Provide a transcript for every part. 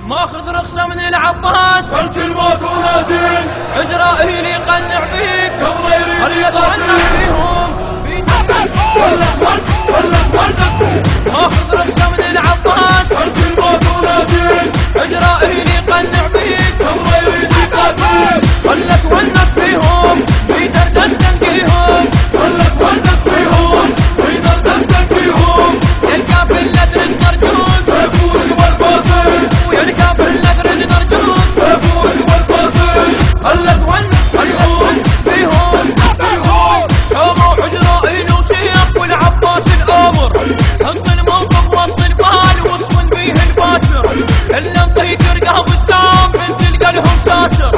ماخذ رخصة من العباس فلك الموت ونازل عزرائيل يقنع بيك قبل يريد خليت عنك فيهم ماخذ رخصة من العباس فلك الموت ونازل عزرائيل يقنع بيك قبل يريد يقاتل خلت ونس فيهم بيدر دستن فيهم خلك ونس فيهم بيدر دستن فيهم يلقى في اللدر نرجوز سيفوك والفاصل ويلقى في اللدر نرجوز سيفوك والفاصل خلت ونس فيهم قاموا عزرائيل وسيف والعباس الامر هض الموقف وسط البال وصفن بيه الباكر الا انطيك رقاب اسلام من تلقى لهم ساتر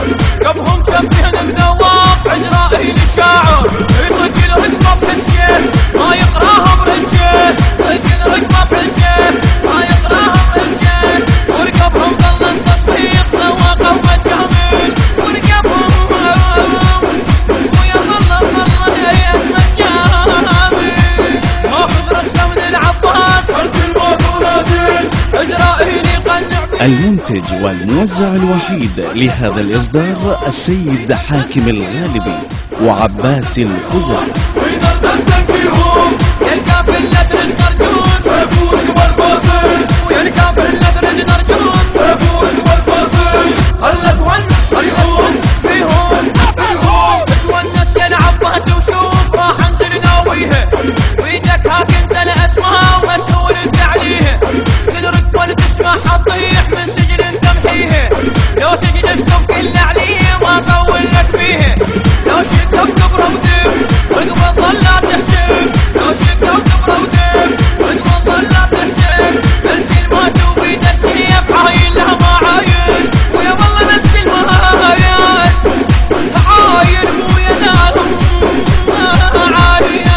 قبهم شبهن بنواف عزرائيل الشاعر يطق الرقبه بحسيه ما يقراها برجيه يطق الرقبه بحسيه ما يقراها برجيه ورقبهم ظل تصفيق سوا قوه كامل ورقبهم ويا ظل يا مجامل ماخذ رخصه من العباس فلك الموت ونازل عزرائيل يقنع بيه. المنتج والموزع الوحيد لهذا الإصدار السيد حاكم الغالبي وعباس الخزري. بيدر دستن فيهم يلقى في اللدر النرجوز سيفوك والفاصل ويلقى في اللدر النرجوز سيفوك والفاصل خلت ونس فيهم تونس يا العباس وشوف راح انزل ناويها ويدك هاك انت الاسماء ومسؤول انت عليها تدرك ولا تسمع حطيح من سجن تمحيها لو سجن اشطف كل عليه ما طول لك فيها لو شكت كبره ودم رقبه ظلات تحسب لو شكت كبره ودم رقبه ظلات تحسب الكلمات وبيدك سيف عاين لها ما عاين ويا والله نفس المهايل عاين ويا نارهم عاين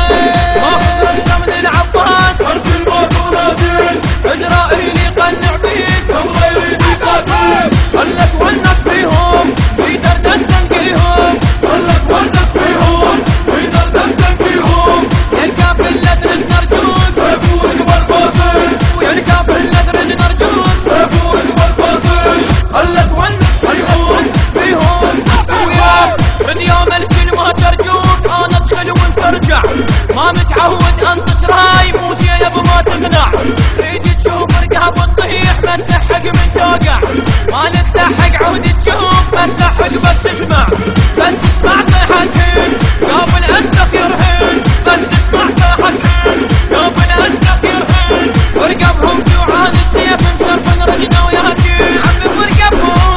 ماخذ رخصة من العباس فلك الموت ونازل عزرائيل يقنع بيك قبل يريد يقاتل خلت ونس فيهم بيدر دستن فيهم خلك ونس فيهم بيدر دستن فيهم يلقى في اللدر النرجوز سيفوك والفاصل ويلقى في اللدر النرجوز سيفوك والفاصل خلت ونس فيهم ويا يوم الكلمة ترجوك انا ادخل وانت ارجع ما متعود انت سراي مو زينب ما تقنع تريد تشوف رقاب تطيح ما تلحق من توقع ما نتلحق عود تشوف ما تلحق بس اسمع طيحتين قابل اسلخ يرهن بس اسمع طيحتين قابل اسلخ يرهن ورقبهم جوعان السيف مسرفن رجنا وياكل عمي ورقبهم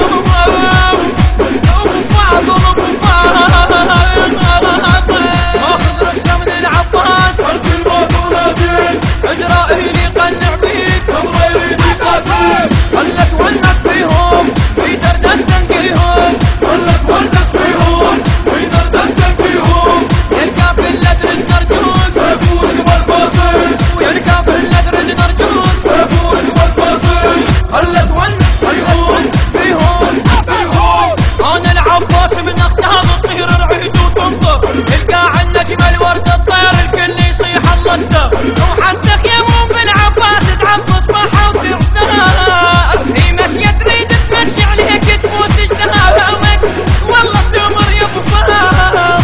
ماخذ رخصة من العباس فلك الموت ونازل عزرائيل يقنع بيك قبل يريد يقاتل خلت ونس فيهم بيدر دستن فيهم خلك ونس فيهم بيدر دستن فيهم يلقى في اللدر النرجوز سيفوك والفاصل ويلقى في اللدر النرجوز سيفوك والفاصل خلت ونس فيهم انا العباس من اختار تصير العيد وتنطر يلقى عن نجم الورد الطير الكل يصيح الله استر وحتى خيمهم بالعباس تعطس فرحه وتعترف هي ماشيه تريد تمشي عليك تفوت اجتهادك والله تمر يا ابو فاضل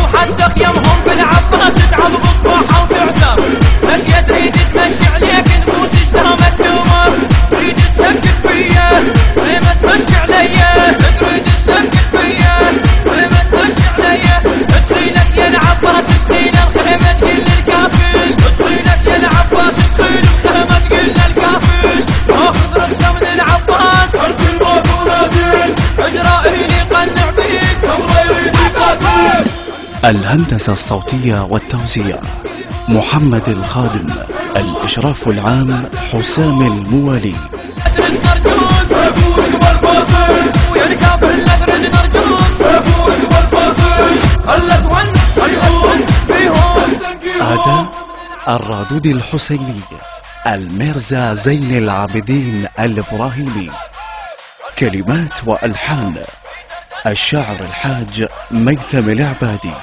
وحتى خيمهم بالعباس تعطس فرحه وتعترف ماشيه تريد تمشي عليك نفوس اجتهادك تمر تريد تسكت فيا ما تمشي عليا تريد تسكت فيا ما تمشي عليا ادخيلك يا العباس ادخيل الخيمه تقل الكافل ادخيلك يا العباس ادخيل الخيمه تقل الكافل ماخذ رخصه من العباس فلك الموت ونازل عزرائيل يقنع بيك قبل يريد يقاتل الهندسة الصوتية والتوزيع محمد الخادم. الإشراف العام حسام الموالي. اللدر النرجوز سيفوك والفاصل ويلقى في اللدر النرجوز سيفوك والفاصل خلت ونس فيهم أداء الرادود الحسيني الميرزا زين العابدين الإبراهيمي. كلمات وألحان الشاعر الحاج ميثم العبادي.